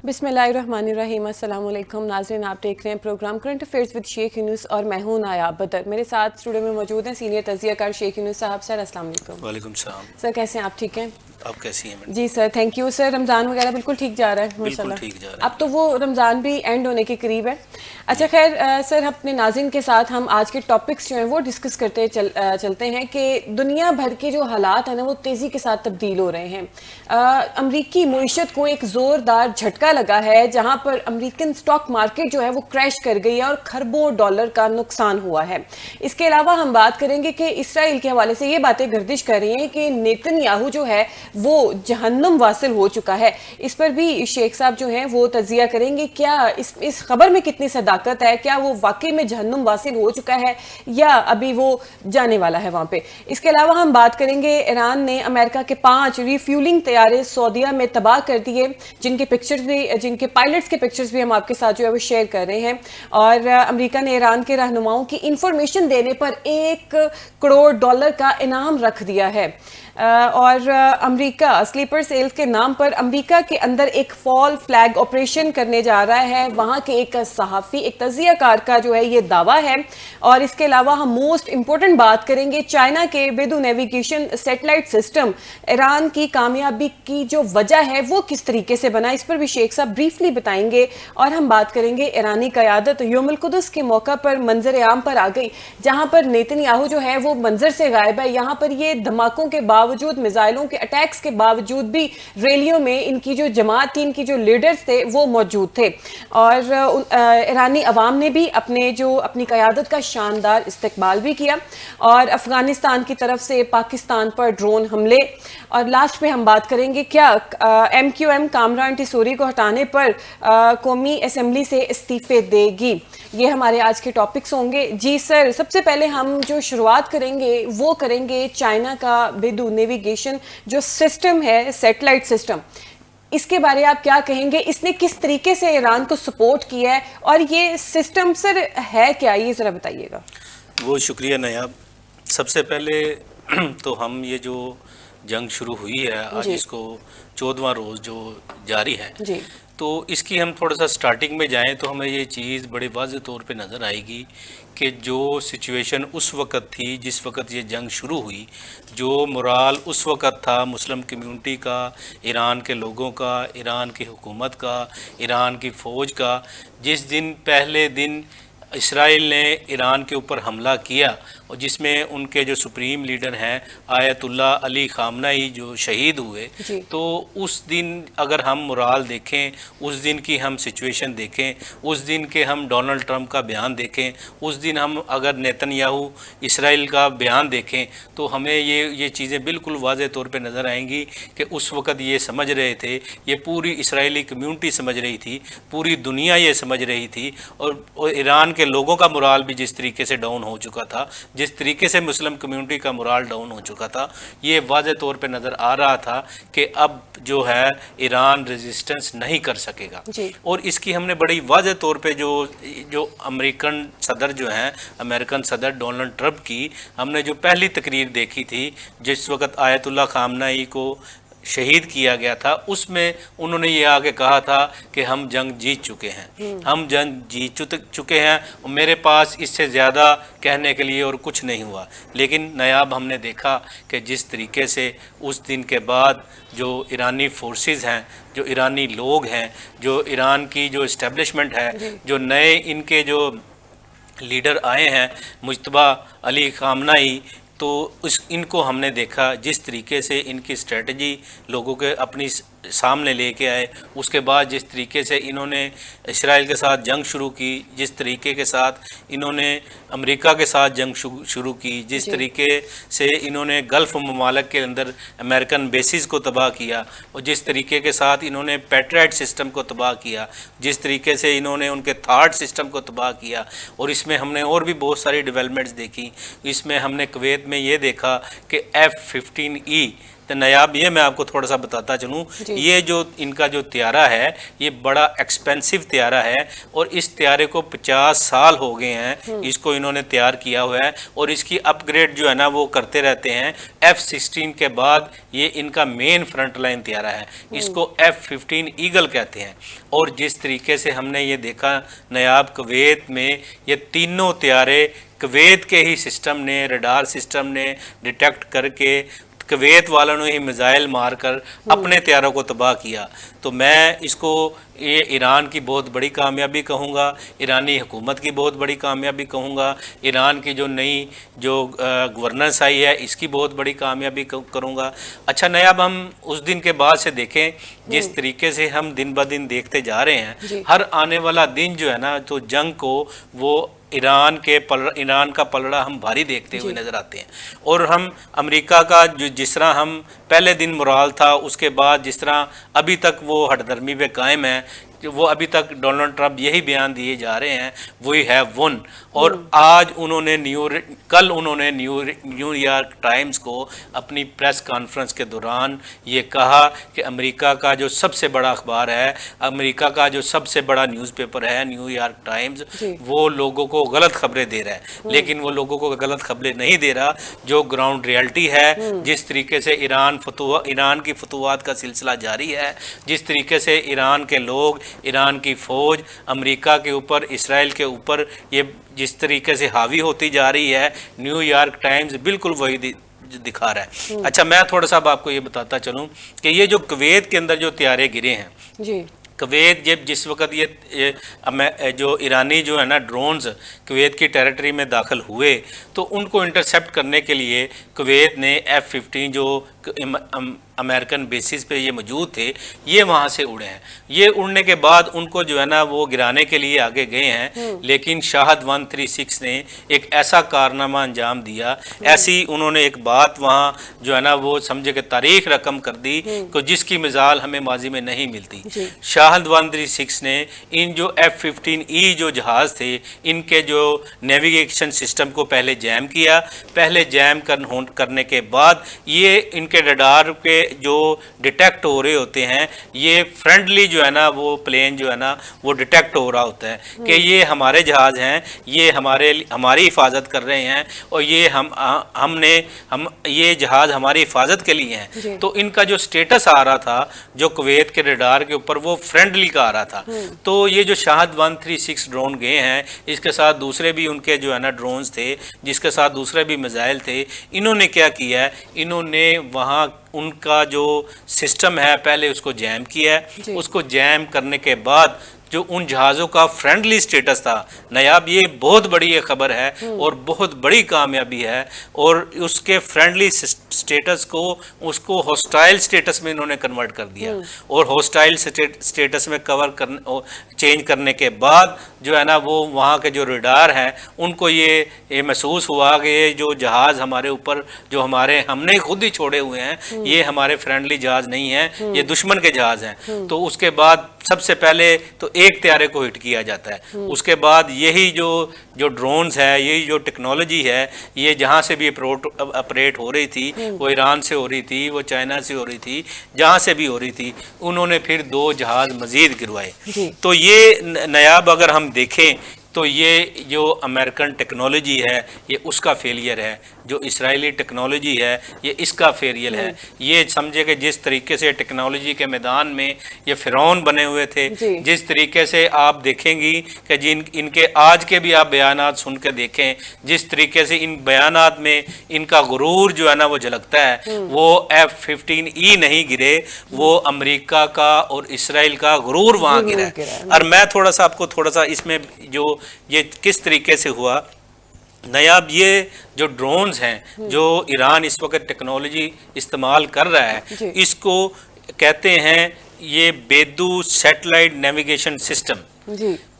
बिस्मिल्लाहिर्रहमानिर्रहीम। अस्सलाम वालेकुम नाज़रीन, आप देख रहे हैं programme current affairs with Sheikh Yunus और मैं हूं नायाब बदर। मेरे साथ स्टूडियो में मौजूद हैं सीनियर तज़कियाकार शेख यूनुस साहब। सर अस्सलाम वालेकुम। वालेकुम सलाम। सर कैसे हैं आप? ठीक हैं? आप कैसी हैं मैडम? जी sir, thank you sir. Ramzan वगैरह बिल्कुल ठीक जा रहा है बिल्कुल माशाल्लाह। ठीक जा रहा है। अब तो वो रमज़ान भी एंड होने के करीब है। अच्छा खैर सर, अपने नाज़रीन के साथ हम आज के टॉपिक्स जो हैं वो डिस्कस करते चलते हैं कि दुनिया भर के जो हालात हैं ना वो तेज़ी के साथ तब्दील हो रहे हैं। अमरीकी मईशत को एक ज़ोरदार झटका लगा है जहाँ पर अमरीकन स्टॉक मार्केट जो है वो क्रैश कर गई है और खरबों डॉलर का नुकसान हुआ है। इसके अलावा हम बात करेंगे कि इसराइल के हवाले से ये बातें गर्दिश कर रही हैं कि नेतन्याहू जो है वो जहन्नुम वासिल हो चुका है। इस पर भी शेख साहब जो हैं वो तजिया करेंगे। क्या इस खबर में कितनी सदाकत है? क्या वो वाकई में जहन्नुम वासिल हो चुका है या अभी वो जाने वाला है वहां पे? इसके अलावा हम बात करेंगे, ईरान ने अमेरिका के 5 रिफ्यूलिंग तैयारे सऊदीया में तबाह कर दिए, जिनके पायलट्स के पिक्चर्स भी हम आपके साथ जो है वो शेयर कर रहे हैं। और अमेरिका ने ईरान के रहनुमाओं की इंफॉर्मेशन देने पर $1 करोड़ का इनाम रख दिया है। और अमेरिका स्लीपर सेल्स के नाम पर अमेरिका के अंदर एक फॉल फ्लैग ऑपरेशन करने जा रहा है। वहां के एक सहाफ़ी, एक तजियाकार का जो है ये दावा है। और इसके अलावा हम मोस्ट इंपॉर्टेंट बात करेंगे चाइना के बेदू नेविगेशन सैटेलाइट सिस्टम। ईरान की कामयाबी की जो वजह है वो किस तरीके से बना, इस पर भी शेख साहब ब्रीफली बताएंगे। और हम बात करेंगे ईरानी क़यादत यौमुल कुद्स के मौका पर मंजर आम पर आ गई, जहां पर नेतन्याहू जो है वो मंजर से गायब है। यहाँ पर ये धमाकों के बावजूद, मिसाइलों के अटैक्स के बावजूद भी रैलियों में इनकी जो जमात थी, इनकी जो लीडर्स थे वो मौजूद थे। और ईरानी अवाम ने भी अपनी क़यादत का शानदार इस्तकबाल भी किया। और अफगानिस्तान की तरफ से पाकिस्तान पर ड्रोन हमले। और लास्ट में हम बात करेंगे क्या MQM कामरान टिसोरी को हटाने पर कौमी असेंबली से इस्तीफे देगी। ये हमारे आज के टॉपिक्स होंगे। जी सर, सबसे पहले हम जो शुरुआत करेंगे वो करेंगे चाइना का बेदू नेविगेशन जो सिस्टम है, सैटेलाइट सिस्टम, इसके बारे आप क्या कहेंगे? इसने किस तरीके से ईरान को सपोर्ट किया है और ये सिस्टम सर है क्या, ये ज़रा बताइएगा। बहुत शुक्रिया नायाब। सबसे पहले तो हम ये जो जंग शुरू हुई है आज, इसको 14वां रोज़ जो जारी है जी, तो इसकी हम थोड़ा सा स्टार्टिंग में जाएं तो हमें ये चीज़ बड़े वाज़ेह तौर पे नज़र आएगी कि जो सिचुएशन उस वक़्त थी, जिस वक़्त ये जंग शुरू हुई, जो मोराल उस वक़्त था मुस्लिम कम्यूनिटी का, ईरान के लोगों का, ईरान की हुकूमत का, ईरान की फ़ौज का, जिस दिन पहले दिन इसराइल ने ईरान के ऊपर हमला किया और जिसमें उनके जो सुप्रीम लीडर हैं आयतुल्ला अली ख़ामनेई जो शहीद हुए, तो उस दिन अगर हम मोराल देखें, उस दिन की हम सिचुएशन देखें, उस दिन के हम डोनाल्ड ट्रंप का बयान देखें, उस दिन हम अगर नेतन्याहू इसराइल का बयान देखें, तो हमें ये चीज़ें बिल्कुल वाज़ेह तौर पे नज़र आएंगी कि उस वक़्त ये समझ रहे थे, ये पूरी इसराइली कम्यूनिटी समझ रही थी, पूरी दुनिया ये समझ रही थी। और ईरान के लोगों का मोराल भी जिस तरीके से डाउन हो चुका था, जिस तरीके से मुस्लिम कम्यूनिटी का मोराल डाउन हो चुका था, ये वाज़ेह तौर पे नज़र आ रहा था कि अब जो है ईरान रेजिस्टेंस नहीं कर सकेगा। और इसकी हमने बड़ी वाज़ेह तौर पे जो अमेरिकन सदर जो हैं, अमेरिकन सदर डोनाल्ड ट्रंप की हमने जो पहली तकरीर देखी थी जिस वक़्त आयतुल्ला ख़ामनेई को शहीद किया गया था, उसमें उन्होंने ये आगे कहा था कि हम जंग जीत चुके हैं, हम जंग जीत चुके हैं और मेरे पास इससे ज़्यादा कहने के लिए और कुछ नहीं हुआ। लेकिन नायाब हमने देखा कि जिस तरीके से उस दिन के बाद जो ईरानी फोर्सेस हैं, जो ईरानी लोग हैं, जो ईरान की जो इस्टेब्लिशमेंट है, जो नए इनके जो लीडर आए हैं मुज्तबा अली ख़ामनेई, तो इनको हमने देखा जिस तरीके से इनकी स्ट्रेटजी लोगों के अपनी सामने लेके आए। उसके बाद जिस तरीके से इन्होंने इसराइल के साथ जंग शुरू की, जिस तरीके के साथ इन्होंने अमेरिका के साथ जंग शुरू की, जिस तरीके से इन्होंने गल्फ़ ममालिक के अंदर अमेरिकन बेसिस को तबाह किया और जिस तरीके के साथ इन्होंने पैट्रियट सिस्टम को तबाह किया, जिस तरीके से इन्होंने उनके थार्ड सिस्टम को तबाह किया। और इसमें हमने और भी बहुत सारी डेवलपमेंट्स देखी। इसमें हमने कुवैत में ये देखा कि F-15E तो नायाब ये मैं आपको थोड़ा सा बताता चलूँ, ये जो इनका जो त्यारा है ये बड़ा एक्सपेंसिव त्यारा है और इस त्यारे को 50 साल हो गए हैं इसको इन्होंने तैयार किया हुआ है और इसकी अपग्रेड जो है ना वो करते रहते हैं। F-16 के बाद ये इनका मेन फ्रंट लाइन त्यारा है, इसको F-15 ईगल कहते हैं। और जिस तरीके से हमने ये देखा नायाब कुवैत में ये तीनों त्यारे कुवैत के ही सिस्टम ने, रडार सिस्टम ने डिटेक्ट करके कुवैत वालों ने ही मिसाइल मारकर अपने त्यारों को तबाह किया। तो मैं इसको ये ईरान की बहुत बड़ी कामयाबी कहूँगा, ईरानी हुकूमत की बहुत बड़ी कामयाबी कहूँगा, ईरान की जो नई जो गवर्नेंस आई है इसकी बहुत बड़ी कामयाबी करूँगा। अच्छा नायाब, हम उस दिन के बाद से देखें जिस तरीके से हम दिन ब दिन देखते जा रहे हैं, हर आने वाला दिन जो है ना तो जंग को वो ईरान का पलड़ा हम भारी देखते हुए नज़र आते हैं। और हम अमेरिका का जो जिस तरह हम पहले दिन मुराल था, उसके बाद जिस तरह अभी तक वो हठधर्मी पे कायम है, वो अभी तक डोनाल्ड ट्रंप यही बयान दिए जा रहे हैं, वी हैव वन। और आज उन्होंने कल उन्होंने न्यूयॉर्क टाइम्स को अपनी प्रेस कॉन्फ्रेंस के दौरान ये कहा कि अमेरिका का जो सबसे बड़ा अखबार है, अमेरिका का जो सबसे बड़ा न्यूज़पेपर है न्यूयॉर्क टाइम्स, वो लोगों को गलत खबरें दे रहा है। लेकिन वो लोगों को गलत खबरें नहीं दे रहा, जो ग्राउंड रियलिटी है, जिस तरीके से ईरान की फतवात का सिलसिला जारी है, जिस तरीके से ईरान के लोग, ईरान की फ़ौज अमेरिका के ऊपर, इसराइल के ऊपर ये जिस तरीके से हावी होती जा रही है, न्यूयॉर्क टाइम्स बिल्कुल वही दिखा रहा है। अच्छा, मैं थोड़ा सा आपको ये बताता चलूँ कि ये जो कुवैत के अंदर जो त्यारे गिरे हैं जी, कुवैत जब जिस वक्त ये जो ईरानी जो है ना ड्रोन्स कुवैत की टेरिटरी में दाखिल हुए तो उनको इंटरसेप्ट करने के लिए कुवैत ने F-15 जो अमेरिकन बेसिस पे ये मौजूद थे, ये वहाँ से उड़े हैं। ये उड़ने के बाद उनको जो है ना वो गिराने के लिए आगे गए हैं, लेकिन शाहद 136 ने एक ऐसा कारनामा अंजाम दिया, ऐसी उन्होंने एक बात वहाँ जो है ना वो समझे कि तारीख रकम कर दी कि जिसकी मिसाल हमें माजी में नहीं मिलती। शाहद 136 ने इन जो F-15E जो जहाज़ थे, इनके जो नेविगेशन सिस्टम को पहले जैम किया। पहले जैम करने के बाद ये इनके रडार के जो डिटेक्ट हो रहे होते हैं, ये फ्रेंडली जो है ना वो प्लेन जो है ना वो डिटेक्ट हो रहा होता है कि ये हमारे जहाज़ हैं, ये हमारी हिफाजत कर रहे हैं और ये हम ये जहाज़ हमारी हिफाजत के लिए हैं। तो इनका जो स्टेटस आ रहा था जो कुवैत के रडार के ऊपर, वो फ्रेंडली का आ रहा था। तो ये जो शाहद 136 ड्रोन गए हैं, इसके साथ दूसरे भी उनके जो है ना ड्रोन्स थे, जिसके साथ दूसरे भी मिसाइल थे। इन्होंने क्या किया है, इन्होंने वहाँ उनका जो सिस्टम है पहले उसको जैम किया है। उसको जैम करने के बाद जो उन जहाज़ों का फ्रेंडली स्टेटस था, नायाब ये बहुत बड़ी ये खबर है और बहुत बड़ी कामयाबी है। और उसके फ्रेंडली स्टेटस को उसको हॉस्टाइल स्टेटस में इन्होंने कन्वर्ट कर दिया। और हॉस्टाइल स्टेटस में चेंज करने के बाद जो है ना वो वहाँ के जो रडार हैं उनको ये महसूस हुआ कि ये जो जहाज़ हमारे ऊपर जो हमने खुद ही छोड़े हुए हैं, ये हमारे फ्रेंडली जहाज़ नहीं हैं, ये दुश्मन के जहाज़ हैं। तो उसके बाद सबसे पहले तो एक त्यारे को हिट किया जाता है। उसके बाद यही जो ड्रोन्स है, यही जो टेक्नोलॉजी है, ये जहाँ से भी ऑपरेट हो रही थी, वो ईरान से हो रही थी, वो चाइना से हो रही थी, जहाँ से भी हो रही थी, उन्होंने फिर 2 जहाज़ मज़ीद गिरवाए। तो ये नायाब अगर हम देखें तो ये जो अमेरिकन टेक्नोलॉजी है ये उसका फेलियर है, जो इसराइली टेक्नोलॉजी है ये इसका फेलियर है। ये समझे कि जिस तरीके से टेक्नोलॉजी के मैदान में ये फिरौन बने हुए थे, जिस तरीके से आप देखेंगी कि इनके आज के भी आप बयानात सुन के देखें, जिस तरीके से इन बयानात में इनका गुरूर जो है ना वो झलकता है, वो F-15E नहीं गिरे, वो अमेरिका का और इसराइल का गुरूर वहाँ गिरा है। और मैं आपको थोड़ा सा इसमें जो ये किस तरीके से हुआ नायाब, ये जो ड्रोन्स हैं जो ईरान इस वक्त टेक्नोलॉजी इस्तेमाल कर रहा है, इसको कहते हैं ये बेदू सैटेलाइट नेविगेशन सिस्टम।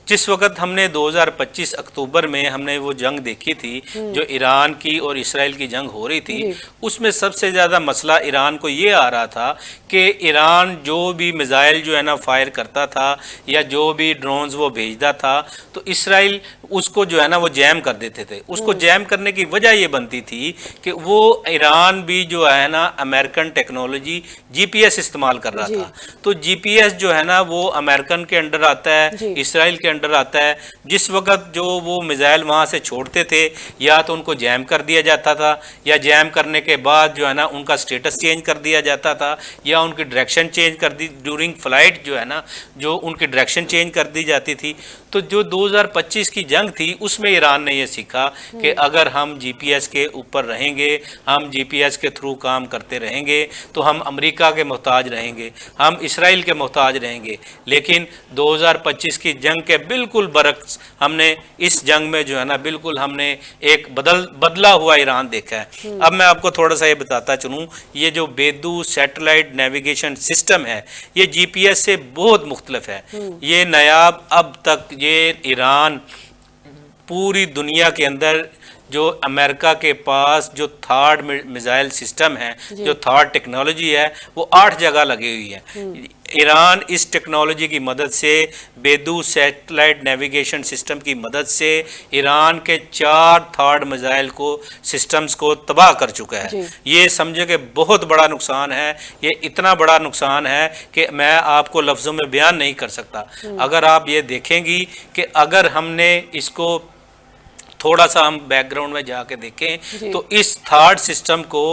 जिस वक्त हमने 2025 अक्टूबर में हमने वो जंग देखी थी जो ईरान की और इसराइल की जंग हो रही थी, उसमें सबसे ज़्यादा मसला ईरान को ये आ रहा था कि ईरान जो भी मिसाइल जो है ना फायर करता था या जो भी ड्रोन्स वो भेजता था, तो इसराइल उसको जो है ना वो जैम कर देते थे। उसको जैम करने की वजह ये बनती थी कि वो ईरान भी जो है ना अमेरिकन टेक्नोलॉजी जीपीएस इस्तेमाल कर रहा था। तो जीपीएस जो है ना वो अमेरिकन के अंडर आता है, इसराइल के अंडर आता है। जिस वक्त जो वो मिसाइल वहाँ से छोड़ते थे, या तो उनको जैम कर दिया जाता था, या जैम करने के बाद जो है ना उनका स्टेटस चेंज कर दिया जाता था, या उनकी डायरेक्शन चेंज कर दी ड्यूरिंग फ्लाइट जो है ना, जो उनकी डायरेक्शन चेंज कर दी जाती थी। तो जो 2025 की जंग थी उसमें ईरान ने ये सीखा कि अगर हम जीपीएस के ऊपर रहेंगे, हम जीपीएस के थ्रू काम करते रहेंगे, तो हम अमेरिका के मोहताज रहेंगे, हम इसराइल के मोहताज रहेंगे। लेकिन 2025 की जंग के बिल्कुल बरक्स हमने इस जंग में जो है ना बिल्कुल हमने एक बदला हुआ ईरान देखा है। अब मैं आपको थोड़ा सा ये बताता चलूँ, ये जो बेदू सैटेलाइट नेविगेशन सिस्टम है ये जीपीएस से बहुत मुख्तलिफ है। ये नायाब अब तक ये ईरान पूरी दुनिया के अंदर जो अमेरिका के पास जो थर्ड मिसाइल सिस्टम है, जो थर्ड टेक्नोलॉजी है, वो 8 जगह लगी हुई है। ईरान इस टेक्नोलॉजी की मदद से, बेदू सैटेलाइट नेविगेशन सिस्टम की मदद से ईरान के 4 थर्ड मिसाइल को सिस्टम्स को तबाह कर चुका है। ये समझे कि बहुत बड़ा नुकसान है। ये इतना बड़ा नुकसान है कि मैं आपको लफ्ज़ों में बयान नहीं कर सकता। अगर आप ये देखेंगी कि अगर हमने इसको थोड़ा सा हम बैकग्राउंड में जाके देखें तो इस थर्ड सिस्टम को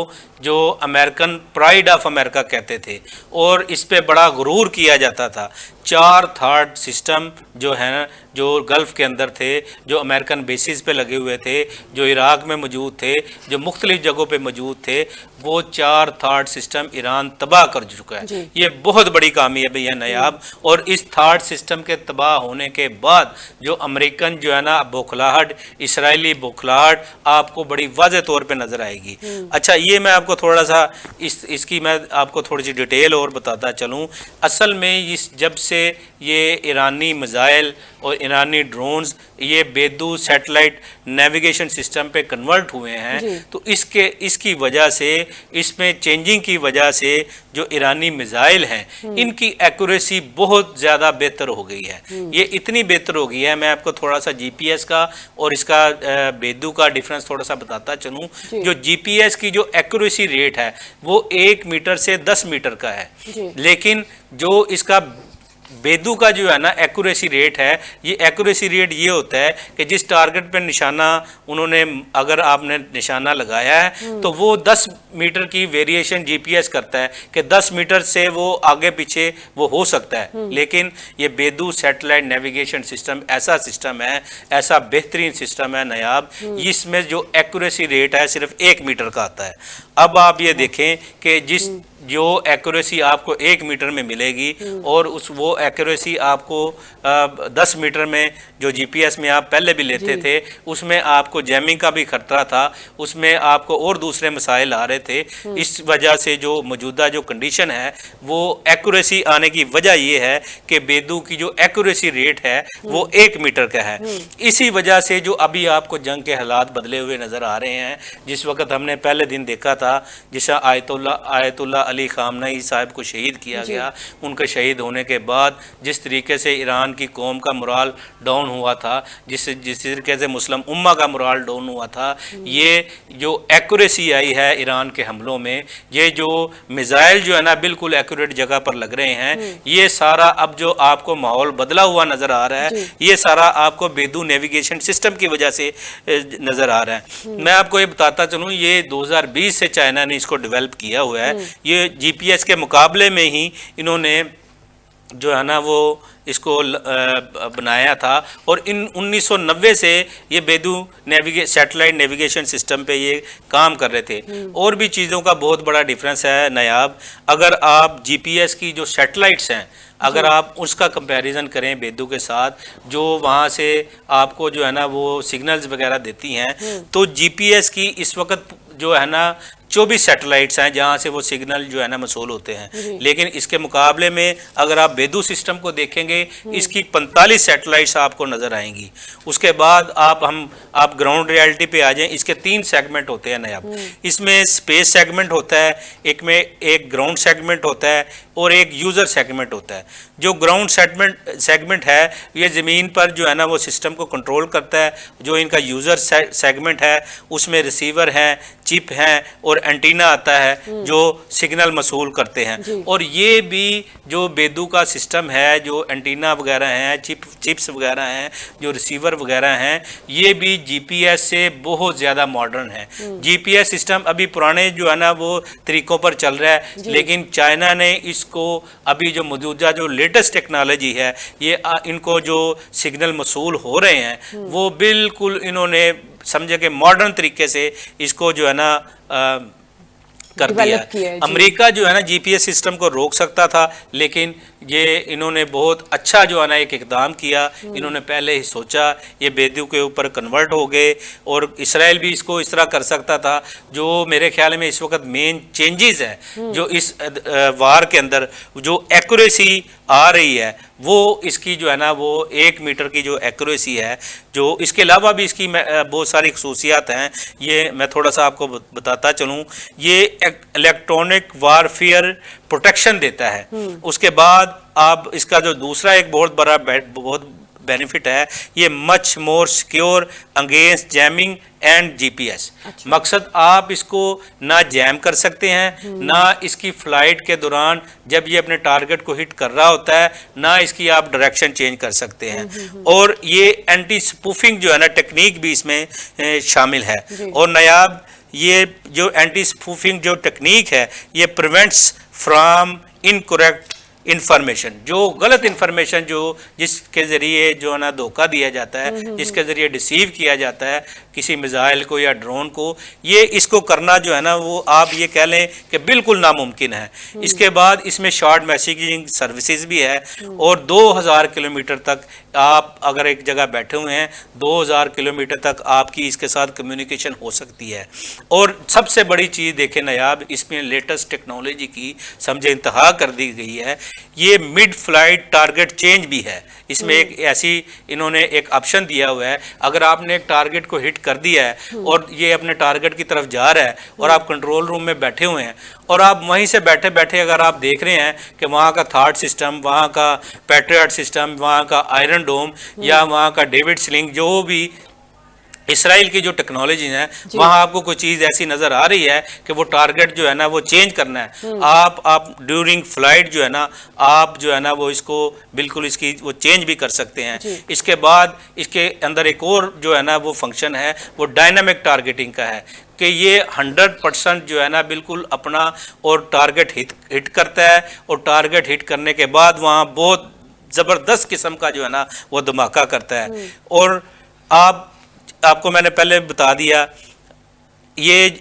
जो अमेरिकन प्राइड ऑफ अमेरिका कहते थे और इस पे बड़ा गुरूर किया जाता था। 4 थर्ड सिस्टम जो हैं जो गल्फ़ के अंदर थे, जो अमेरिकन बेसिस पे लगे हुए थे, जो इराक में मौजूद थे, जो मुख्तलिफ जगहों पे मौजूद थे, वो 4 थर्ड सिस्टम ईरान तबाह कर चुका है। ये बहुत बड़ी कामयाबी है नायाब। और इस थर्ड सिस्टम के तबाह होने के बाद जो अमेरिकन जो है ना बौखलाहट, इसराइली बौखलाहट आपको बड़ी वाज़ेह तौर पे नज़र आएगी। अच्छा, ये मैं आपको थोड़ा सा इसकी मैं आपको थोड़ी सी डिटेल और बताता चलूँ। असल में इस जब से ये ईरानी मिसाइल और ईरानी ड्रोन्स ये बेदू सैटेलाइट नेविगेशन सिस्टम पे कन्वर्ट हुए हैं, तो इसकी वजह से, इसमें चेंजिंग की वजह से जो ईरानी मिसाइल हैं इनकी एक्यूरेसी बहुत ज़्यादा बेहतर हो गई है। ये इतनी बेहतर हो गई है, मैं आपको थोड़ा सा जीपीएस का और इसका बेदू का डिफरेंस थोड़ा सा बताता चलूँ। जो जीपीएस की जो एक्यूरेसी रेट है वो 1 मीटर से 10 मीटर का है, लेकिन जो इसका बेदू का जो है ना एक्यूरेसी रेट है, ये एक्यूरेसी रेट ये होता है कि जिस टारगेट पे निशाना उन्होंने, अगर आपने निशाना लगाया है तो वो 10 मीटर की वेरिएशन जीपीएस करता है कि 10 मीटर से वो आगे पीछे वो हो सकता है। लेकिन ये बेदू सैटेलाइट नेविगेशन सिस्टम ऐसा सिस्टम है, ऐसा बेहतरीन सिस्टम है नायाब, इसमें जो एक्यूरेसी रेट है सिर्फ 1 मीटर का आता है। अब आप ये देखें कि जो एक्यूरेसी आपको 1 मीटर में मिलेगी और वो एक्यूरेसी आपको 10 मीटर में जो जीपीएस में आप पहले भी लेते थे उसमें आपको जैमिंग का भी खतरा था, उसमें आपको और दूसरे मसाइल आ रहे थे। इस वजह से जो मौजूदा जो कंडीशन है वो एक्यूरेसी आने की वजह ये है कि बेदू की जो एक्यूरेसी रेट है वो 1 मीटर का है। इसी वजह से जो अभी आपको जंग के हालात बदले हुए नज़र आ रहे हैं, जिस वक्त हमने पहले दिन देखा था जिस आयतुल्ला अली खामनेई साहब को शहीद किया गया, उनके शहीद होने के बाद जिस तरीके से ईरान की कौम का मोराल डाउन हुआ था, जिस तरीके से मुस्लिम उम्मा का मोराल डाउन हुआ था, ये जो एक्यूरेसी आई है ईरान के हमलों में, ये जो मिसाइल जो है ना बिल्कुल एक्यूरेट जगह पर लग रहे हैं, ये सारा अब जो आपको माहौल बदला हुआ नज़र आ रहा है, ये सारा आपको बेदू नेविगेशन सिस्टम की वजह से नज़र आ रहा है। मैं आपको ये बताता चलूँ, ये 2020 से चाइना ने इसको डेवलप किया हुआ है। ये जीपीएस के मुकाबले में ही इन्होंने जो है ना वो इसको बनाया था और इन 1990 से ये बेदू सैटेलाइट नेविगेशन सिस्टम पे ये काम कर रहे थे। और भी चीज़ों का बहुत बड़ा डिफरेंस है नायाब। अगर आप जीपीएस की जो सैटेलाइट्स हैं, अगर आप उसका कंपैरिजन करें बेदू के साथ, जो वहाँ से आपको जो है ना वो सिग्नल्स वगैरह देती हैं, तो जीपीएस की इस वक्त जो है ना 24 सैटेलाइट्स हैं जहां से वो सिग्नल जो है ना मसूल होते हैं। लेकिन इसके मुकाबले में अगर आप बेदू सिस्टम को देखेंगे, इसकी 45 सैटेलाइट्स आपको नजर आएंगी। उसके बाद आप ग्राउंड रियलिटी पे आ जाएं, इसके 3 सेगमेंट होते हैं नायाब। इसमें स्पेस सेगमेंट होता है, एक ग्राउंड सेगमेंट होता है और एक यूजर सेगमेंट होता है। जो ग्राउंड सेगमेंट है ये ज़मीन पर जो है ना वो सिस्टम को कंट्रोल करता है। जो इनका यूज़र सेगमेंट है उसमें रिसीवर हैं, चिप हैं और एंटीना आता है जो सिग्नल मसूल करते हैं। और ये भी जो बेदू का सिस्टम है, जो एंटीना वगैरह हैं, चिप्स वगैरह हैं, जो रिसीवर वगैरह हैं, ये भी जीपीएस से बहुत ज़्यादा मॉडर्न है। जीपीएस सिस्टम अभी पुराने जो है ना वो तरीक़ों पर चल रहा है, लेकिन चाइना ने इसको अभी जो मौजूदा जो लेटेस्ट टेक्नोलॉजी है, ये इनको जो सिग्नल मसूल हो रहे हैं वो बिल्कुल इन्होंने समझे कि मॉडर्न तरीके से इसको जो है ना कर दिया है। अमेरिका जो है ना जीपीएस सिस्टम को रोक सकता था, लेकिन ये इन्होंने बहुत अच्छा जो है ना एक इकदाम किया। इन्होंने पहले ही सोचा, ये बेदू के ऊपर कन्वर्ट हो गए। और इसराइल भी इसको इस तरह कर सकता था। जो मेरे ख्याल में इस वक्त मेन चेंजेस है जो इस वार के अंदर जो एक्यूरेसी आ रही है, वो इसकी जो है ना वो 1 मीटर की जो एक्यूरेसी है, जो इसके अलावा भी इसकी बहुत सारी खसूसियात हैं। ये मैं थोड़ा सा आपको बताता चलूँ। ये इलेक्ट्रॉनिक वारफेयर प्रोटेक्शन देता है। उसके बाद आप इसका जो दूसरा एक बहुत बड़ा बहुत बेनिफिट है, ये much more secure against jamming and GPS. मकसद आप इसको ना जैम कर सकते हैं, ना इसकी फ्लाइट के दौरान जब ये अपने टारगेट को हिट कर रहा होता है, ना इसकी आप डायरेक्शन चेंज कर सकते हैं। और ये एंटी स्पूफिंग जो है ना टेक्निक भी इसमें शामिल है। और नायाब ये जो एंटी स्पूफिंग जो टेक्निक है, ये प्रिवेंट्स फ्रॉम इनकरेक्ट इंफॉर्मेशन, जो गलत इंफॉर्मेशन जो जिसके ज़रिए जो है ना धोखा दिया जाता है, जिसके ज़रिए डिसीव किया जाता है किसी मिसाइल को या ड्रोन को, ये इसको करना जो है ना वो आप ये कह लें कि बिल्कुल नामुमकिन है। इसके बाद इसमें शॉर्ट मैसेजिंग सर्विसेज भी है। और 2000 किलोमीटर तक आप अगर एक जगह बैठे हुए हैं, 2000 किलोमीटर तक आपकी इसके साथ कम्युनिकेशन हो सकती है। और सबसे बड़ी चीज़ देखें नायाब, इसमें लेटेस्ट टेक्नोलॉजी की समझे इंतहा कर दी गई है। ये मिड फ्लाइट टारगेट चेंज भी है। इसमें एक ऐसी इन्होंने एक ऑप्शन दिया हुआ है, अगर आपने एक टारगेट को हिट कर दिया है और ये अपने टारगेट की तरफ जा रहा है और आप कंट्रोल रूम में बैठे हुए हैं और आप वहीं से बैठे बैठे अगर आप देख रहे हैं कि वहाँ का थार्ड सिस्टम, वहाँ का पैट्रियट सिस्टम, वहाँ का आयरन डोम या वहाँ का डेविड स्लिंग, जो भी इसराइल की जो टेक्नोलॉजी है, वहाँ आपको कोई चीज़ ऐसी नज़र आ रही है कि वो टारगेट जो है ना वो चेंज करना है, आप ड्यूरिंग फ्लाइट जो है ना आप जो है ना वो इसको बिल्कुल इसकी वो चेंज भी कर सकते हैं। इसके बाद इसके अंदर एक और जो है ना वो फंक्शन है, वो डायनामिक टारगेटिंग का है कि ये 100% जो है ना बिल्कुल अपना और टारगेट हिट करता है। और टारगेट हिट करने के बाद वहाँ बहुत ज़बरदस्त किस्म का जो है ना वो धमाका करता है। और आपको मैंने पहले बता दिया, ये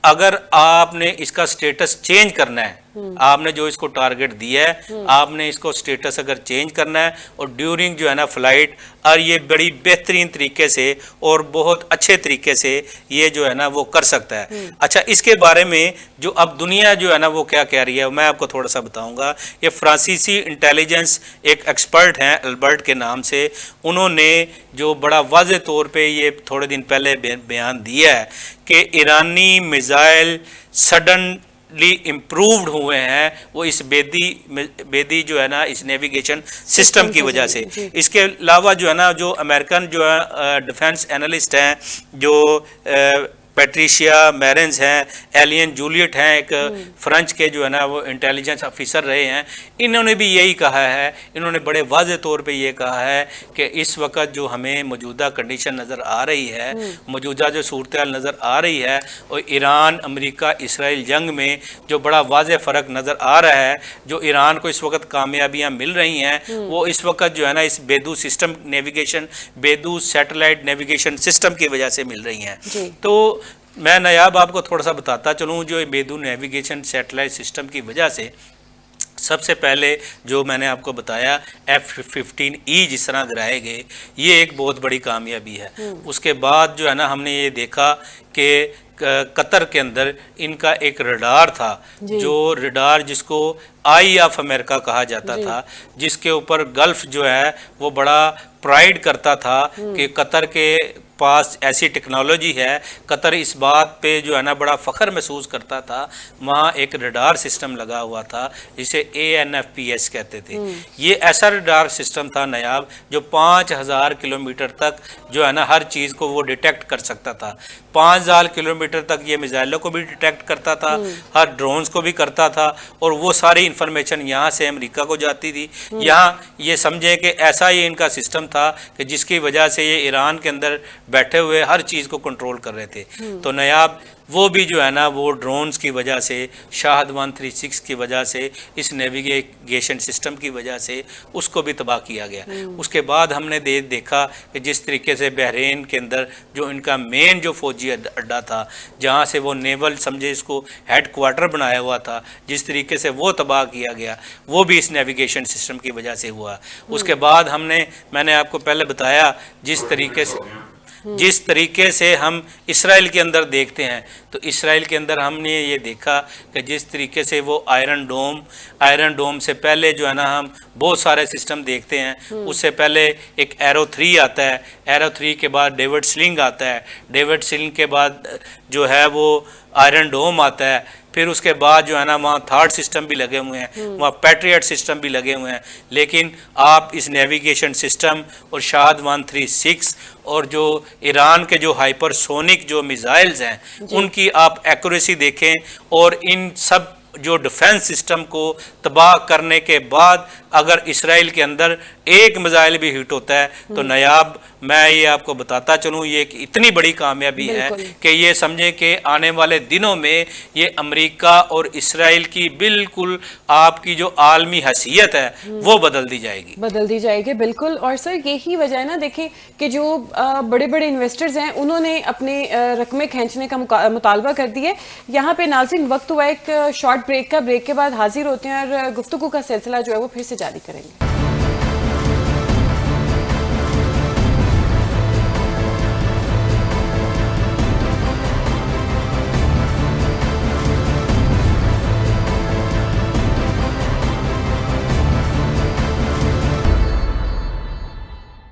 अगर आपने इसका स्टेटस चेंज करना है, आपने जो इसको टारगेट दिया है, आपने इसको स्टेटस अगर चेंज करना है और ड्यूरिंग जो है ना फ्लाइट, और ये बड़ी बेहतरीन तरीके से और बहुत अच्छे तरीके से ये जो है ना वो कर सकता है। अच्छा, इसके बारे में जो अब दुनिया जो है ना वो क्या कह रही है, मैं आपको थोड़ा सा बताऊंगा। ये फ्रांसीसी इंटेलिजेंस एक एक्सपर्ट हैं अल्बर्ट के नाम से, उन्होंने जो बड़ा वाज़ेह तौर पे ये थोड़े दिन पहले बयान दिया है कि ईरानी मिसाइल सडनली इम्प्रूव्ड हुए हैं, वो इस बेदी जो है ना इस नेविगेशन सिस्टम की वजह से। इसके अलावा जो है ना जो अमेरिकन जो है डिफेंस एनालिस्ट हैं, जो पैट्रिशिया मैरेंस हैं, एलियन जूलियट हैं, एक फ्रेंच के जो है ना वो इंटेलिजेंस ऑफिसर रहे हैं, इन्होंने भी यही कहा है। इन्होंने बड़े वाज़ेह तौर पे ये कहा है कि इस वक्त जो हमें मौजूदा कंडीशन नज़र आ रही है, मौजूदा जो सूरत हाल नज़र आ रही है, और ईरान अमेरिका इसराइल जंग में जो बड़ा वाज़ेह फ़र्क नज़र आ रहा है, जो ईरान को इस वक्त कामयाबियाँ मिल रही हैं, वो इस वक्त जो है ना इस BeiDou system navigation, BeiDou satellite navigation system की वजह से मिल रही हैं। तो मैं नायाब आपको थोड़ा सा बताता चलूँ, जो बेदू नेविगेशन सैटेलाइट सिस्टम की वजह से सबसे पहले जो मैंने आपको बताया F-15E जिस तरह गिराए गए, ये एक बहुत बड़ी कामयाबी है। उसके बाद जो है ना हमने ये देखा कि कतर के अंदर इनका एक रडार था, जो रडार जिसको आई ऑफ अमेरिका कहा जाता था, जिसके ऊपर गल्फ जो है वो बड़ा प्राइड करता था कि कतर के पास ऐसी टेक्नोलॉजी है। कतर इस बात पे जो है ना बड़ा फ़ख्र महसूस करता था। वहाँ एक रडार सिस्टम लगा हुआ था जिसे ANFPS कहते थे। ये ऐसा रडार सिस्टम था नायाब जो 5000 किलोमीटर तक जो है ना हर चीज़ को वो डिटेक्ट कर सकता था। 5000 किलोमीटर तक ये मिसाइलों को भी डिटेक्ट करता था, हर ड्रोन्स को भी करता था, और वो सारी इंफॉर्मेशन यहाँ से अमेरिका को जाती थी। यहाँ ये समझें कि ऐसा ही इनका सिस्टम था कि जिसकी वजह से ये ईरान के अंदर बैठे हुए हर चीज़ को कंट्रोल कर रहे थे। तो नायाब वो भी जो है ना वो ड्रोन्स की वजह से, शाहद 136 की वजह से, इस नेविगेशन सिस्टम की वजह से उसको भी तबाह किया गया। उसके बाद हमने देखा कि जिस तरीके से बहरीन के अंदर जो इनका मेन जो फौजी अड्डा था, जहाँ से वो नेवल समझे इसको हेड क्वार्टर बनाया हुआ था, जिस तरीके से वो तबाह किया गया, वो भी इस नेविगेशन सिस्टम की वजह से हुआ। उसके बाद मैंने आपको पहले बताया जिस तरीके से हम इसराइल के अंदर देखते हैं, तो इसराइल के अंदर हमने ये देखा कि जिस तरीके से वो आयरन डोम से पहले जो है ना हम बहुत सारे सिस्टम देखते हैं। उससे पहले एक एरो 3 आता है, एरो 3 के बाद डेविड स्लिंग आता है, डेविड स्लिंग के बाद जो है वो आयरन डोम आता है, फिर उसके बाद जो है ना वहाँ थर्ड सिस्टम भी लगे हुए हैं, वहाँ पैट्रियट सिस्टम भी लगे हुए हैं। लेकिन आप इस नेविगेशन सिस्टम और शाहद 136 और जो ईरान के जो हाइपरसोनिक जो मिसाइल्स हैं उनकी आप एक्यूरेसी देखें, और इन सब जो डिफेंस सिस्टम को तबाह करने के बाद अगर इसराइल के अंदर एक मिसाइल भी हिट होता है तो नायाब मैं ये आपको बताता चलूँ, ये एक इतनी बड़ी कामयाबी है कि ये समझें कि आने वाले दिनों में ये अमेरिका और इसराइल की बिल्कुल आपकी जो आलमी हैसियत है वो बदल दी जाएगी। बिल्कुल। और सर यही वजह है ना, देखें कि जो बड़े बड़े इन्वेस्टर्स हैं उन्होंने अपने रकमें खींचने का मुतालबा कर दिया। यहाँ पे नाज़रीन वक्त हुआ एक शॉर्ट ब्रेक का, ब्रेक के बाद हाजिर होते हैं और गुफ्तगू का सिलसिला जो है वो फिर से जारी करेंगे।